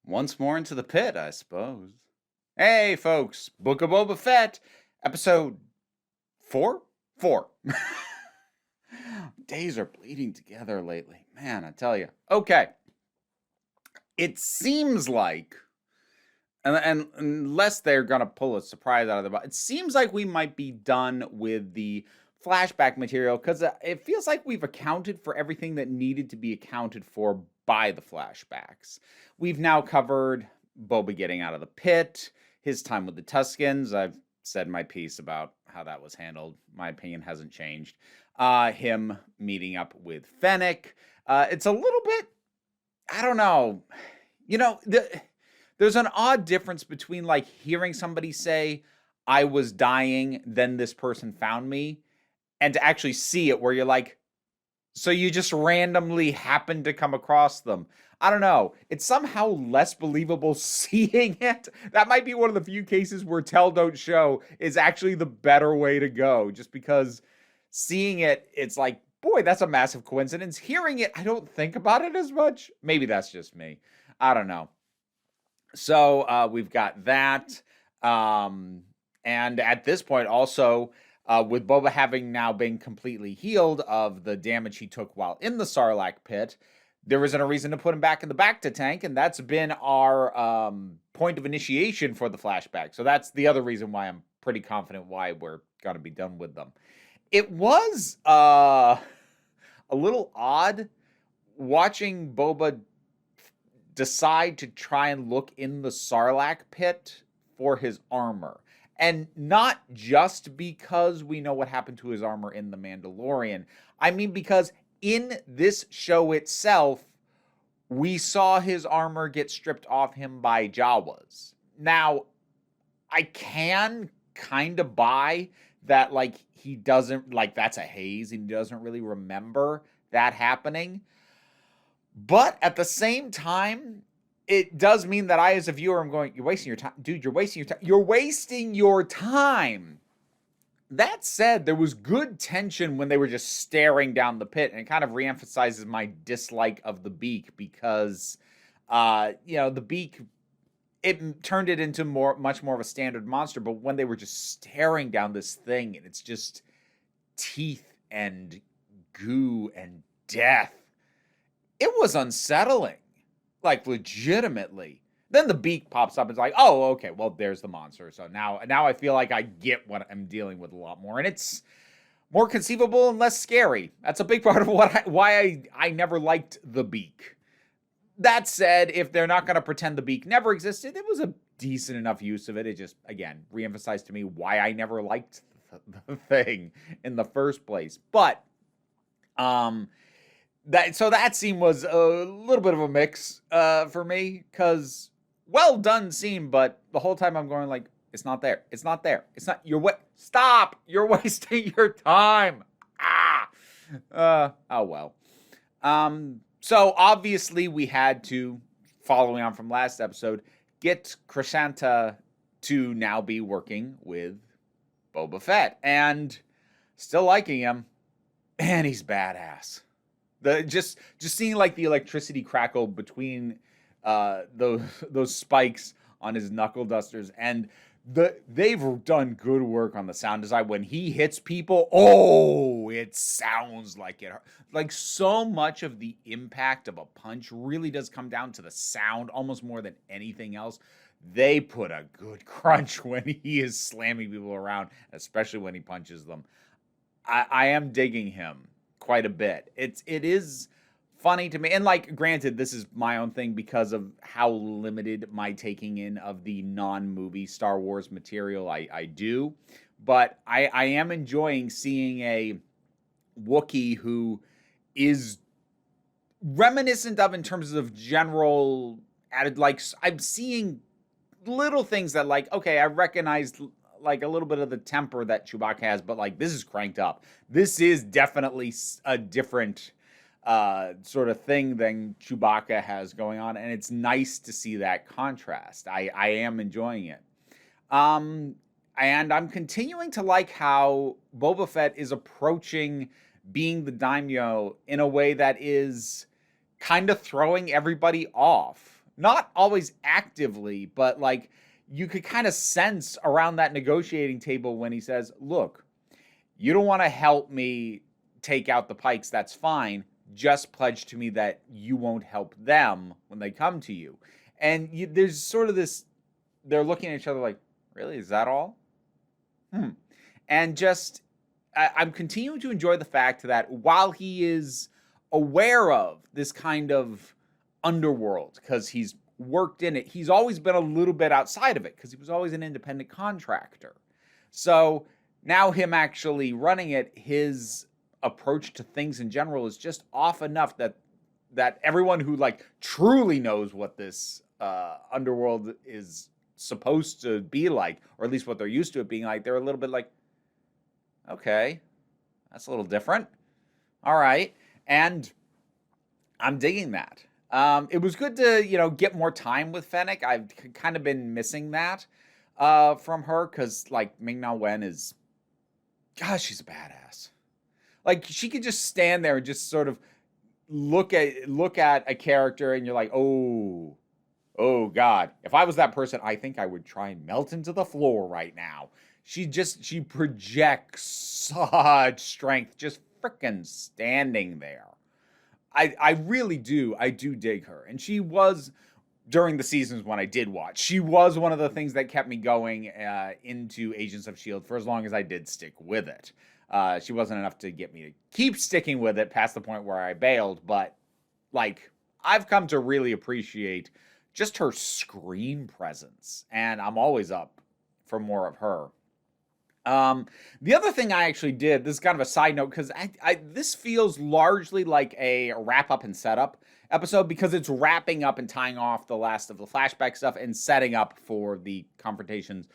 Once more into the pit, I suppose. Hey, folks, Book of Boba Fett, episode 4? 4. Days are bleeding together lately. Man, I tell you. Okay, it seems like, and unless they're going to pull a surprise out of the box, it seems like we might be done with the flashback material because it feels like we've accounted for everything that needed to be accounted for by the flashbacks. We've now covered Boba getting out of the pit, his time with the Tuskens. I've said my piece about how that was handled. My opinion hasn't changed. Him meeting up with Fennec. It's a little bit, I don't know. There's an odd difference between like hearing somebody say, I was dying, then this person found me, and to actually see it where you're like, so you just randomly happened to come across them. I don't know. It's somehow less believable seeing it. That might be one of the few cases where tell don't show is actually the better way to go. Just because seeing it, it's like, boy, that's a massive coincidence. Hearing it, I don't think about it as much. Maybe that's just me. I don't know. So we've got that. And at this point, also, with Boba having now been completely healed of the damage he took while in the Sarlacc pit, there isn't a reason to put him back in the Bacta tank, and that's been our point of initiation for the flashback. So that's the other reason why I'm pretty confident why we're going to be done with them. It was a little odd watching Boba decide to try and look in the Sarlacc pit for his armor. And not just because we know what happened to his armor in The Mandalorian. I mean, because in this show itself, we saw his armor get stripped off him by Jawas. Now, I can kind of buy that, like, he doesn't, like, that's a haze, and he doesn't really remember that happening. But at the same time, it does mean that I, as a viewer, am going, you're wasting your time. Dude, you're wasting your time. You're wasting your time. That said, there was good tension when they were just staring down the pit, and it kind of reemphasizes my dislike of the beak because, the beak, it turned it into much more of a standard monster, but when they were just staring down this thing, and it's just teeth and goo and death, it was unsettling. Like, legitimately. Then the beak pops up and it's like, oh, okay, well, there's the monster. So now I feel like I get what I'm dealing with a lot more. And it's more conceivable and less scary. That's a big part of why I never liked the beak. That said, if they're not going to pretend the beak never existed, it was a decent enough use of it. It just, again, reemphasized to me why I never liked the thing in the first place. But, that scene was a little bit of a mix for me, because well done scene, but the whole time I'm going like, it's not there. It's not there. It's not. Stop. You're wasting your time. Oh well. So obviously we had to, following on from last episode, get Krrastan to now be working with Boba Fett, and still liking him, and he's badass. Just seeing like the electricity crackle between those spikes on his knuckle dusters, and they've done good work on the sound design. When he hits people, it sounds like it. Like, so much of the impact of a punch really does come down to the sound, almost more than anything else. They put a good crunch when he is slamming people around, especially when he punches them. I am digging him quite a bit. It is funny to me, and like, granted, this is my own thing because of how limited my taking in of the non-movie Star Wars material I do, but I am enjoying seeing a Wookiee who is reminiscent of, in terms of general added, like, I'm seeing little things that, like, okay, I recognized like a little bit of the temper that Chewbacca has, but like, this is cranked up. This is definitely a different sort of thing than Chewbacca has going on, and it's nice to see that contrast. I am enjoying it. And I'm continuing to like how Boba Fett is approaching being the Daimyo in a way that is kind of throwing everybody off. not always actively, but like you could kind of sense around that negotiating table when he says, look, you don't want to help me take out the Pikes, that's fine. Just pledge to me that you won't help them when they come to you. And there's sort of this, they're looking at each other like, really, is that all? And just, I'm continuing to enjoy the fact that while he is aware of this kind of underworld, because he's worked in it, he's always been a little bit outside of it, because he was always an independent contractor. So now him actually running it, his approach to things in general is just off enough that everyone who like truly knows what this underworld is supposed to be like, or at least what they're used to it being like, they're a little bit like, okay, that's a little different. All right. And I'm digging that. It was good to, get more time with Fennec. I've kind of been missing that from her, because like Ming-Na Wen is, gosh, she's a badass. Like, she could just stand there and just sort of look at a character, and you're like, oh God. If I was that person, I think I would try and melt into the floor right now. She projects such strength, just freaking standing there. I really do. I do dig her. And she was, during the seasons when I did watch, she was one of the things that kept me going into Agents of S.H.I.E.L.D. for as long as I did stick with it. She wasn't enough to get me to keep sticking with it past the point where I bailed, but like I've come to really appreciate just her screen presence, and I'm always up for more of her. The other thing I actually did, this is kind of a side note, because this feels largely like a wrap up and setup episode, because it's wrapping up and tying off the last of the flashback stuff and setting up for the confrontations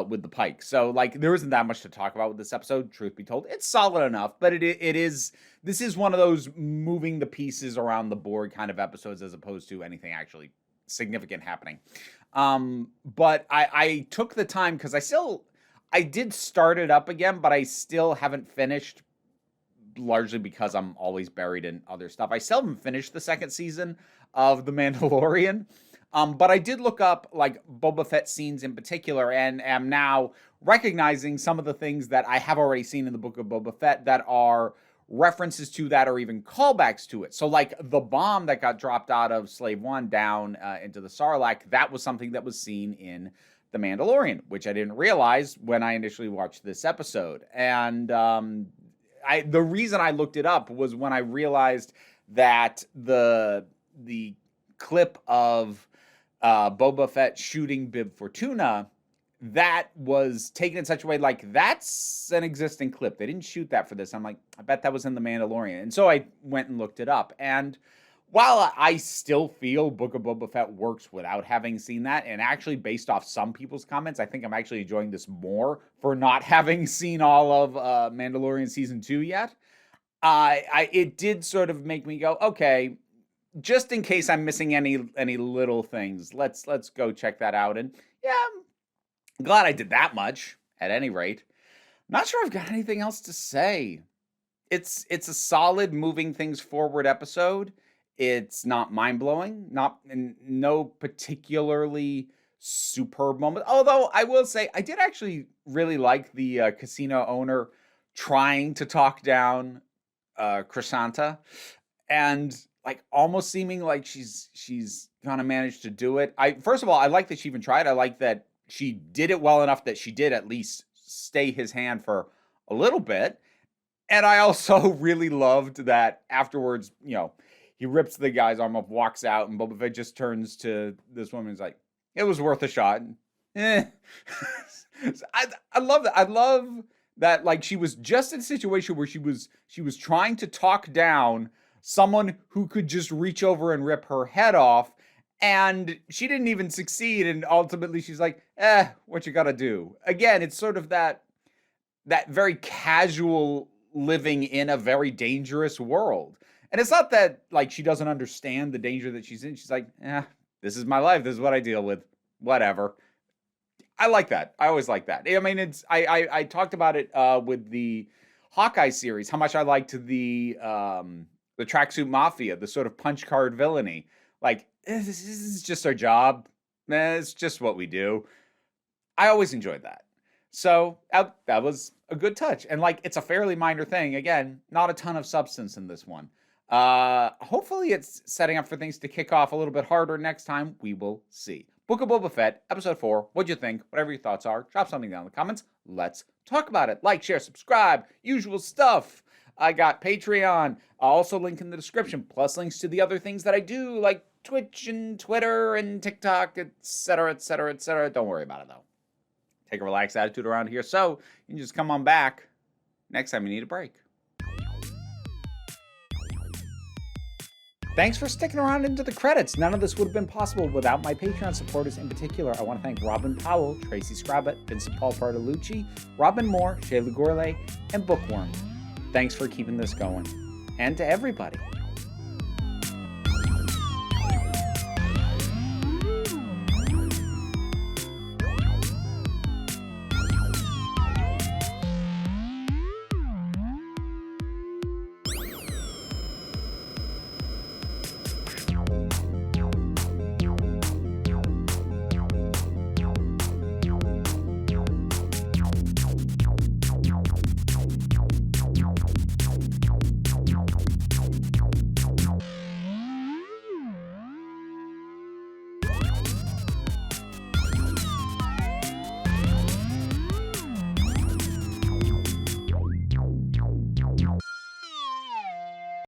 with the Pike. So like there isn't that much to talk about with this episode, truth be told. It's solid enough, but this is one of those moving the pieces around the board kind of episodes, as opposed to anything actually significant happening. But I took the time, because I did start it up again, but I still haven't finished, largely because I'm always buried in other stuff. I still haven't finished the second season of The Mandalorian. But I did look up like Boba Fett scenes in particular, and am now recognizing some of the things that I have already seen in the book of Boba Fett that are references to that, or even callbacks to it. So like the bomb that got dropped out of Slave One down into the Sarlacc, that was something that was seen in The Mandalorian, which I didn't realize when I initially watched this episode. And the reason I looked it up was when I realized that the clip of Boba Fett shooting Bib Fortuna, that was taken in such a way, like that's an existing clip. They didn't shoot that for this. I'm like, I bet that was in The Mandalorian. And so I went and looked it up. And while I still feel Book of Boba Fett works without having seen that, and actually based off some people's comments, I think I'm actually enjoying this more for not having seen all of Mandalorian Season 2 yet. It did sort of make me go, okay, just in case I'm missing any little things, let's go check that out. And yeah, I'm glad I did that much, at any rate. Not sure I've got anything else to say. It's a solid moving things forward episode. It's not mind-blowing, no particularly superb moment. Although I will say I did actually really like the casino owner trying to talk down Krrastan, and like almost seeming like she's gonna manage to do it. First of all, I like that she even tried. I like that she did it well enough that she did at least stay his hand for a little bit. And I also really loved that afterwards, he rips the guy's arm off, walks out, and Boba Fett just turns to this woman and is like, it was worth a shot. I love that. I love that, like, she was just in a situation where she was trying to talk down someone who could just reach over and rip her head off, and she didn't even succeed, and ultimately she's like, what you gotta do? Again, it's sort of that very casual living in a very dangerous world. And it's not that, like, she doesn't understand the danger that she's in. She's like, this is my life. This is what I deal with. Whatever. I like that. I always like that. I mean, I talked about it with the Hawkeye series, how much I liked the Tracksuit Mafia, the sort of punch card villainy. Like, this is just our job. It's just what we do. I always enjoyed that. So that was a good touch. And like, it's a fairly minor thing. Again, not a ton of substance in this one. Hopefully it's setting up for things to kick off a little bit harder next time. We will see. Book of Boba Fett, episode 4. What'd you think? Whatever your thoughts are, drop something down in the comments. Let's talk about it. Like, share, subscribe, usual stuff. I got Patreon. I'll also link in the description, plus links to the other things that I do, like Twitch and Twitter and TikTok, etc., etc., etc. Don't worry about it, though. Take a relaxed attitude around here, so you can just come on back next time you need a break. Thanks for sticking around into the credits. None of this would have been possible without my Patreon supporters. In particular, I want to thank Robin Powell, Tracy Scrabbit, Vincent Paul Bartolucci, Robin Moore, Shayla Gourlay, and Bookworm. Thanks for keeping this going. And to everybody,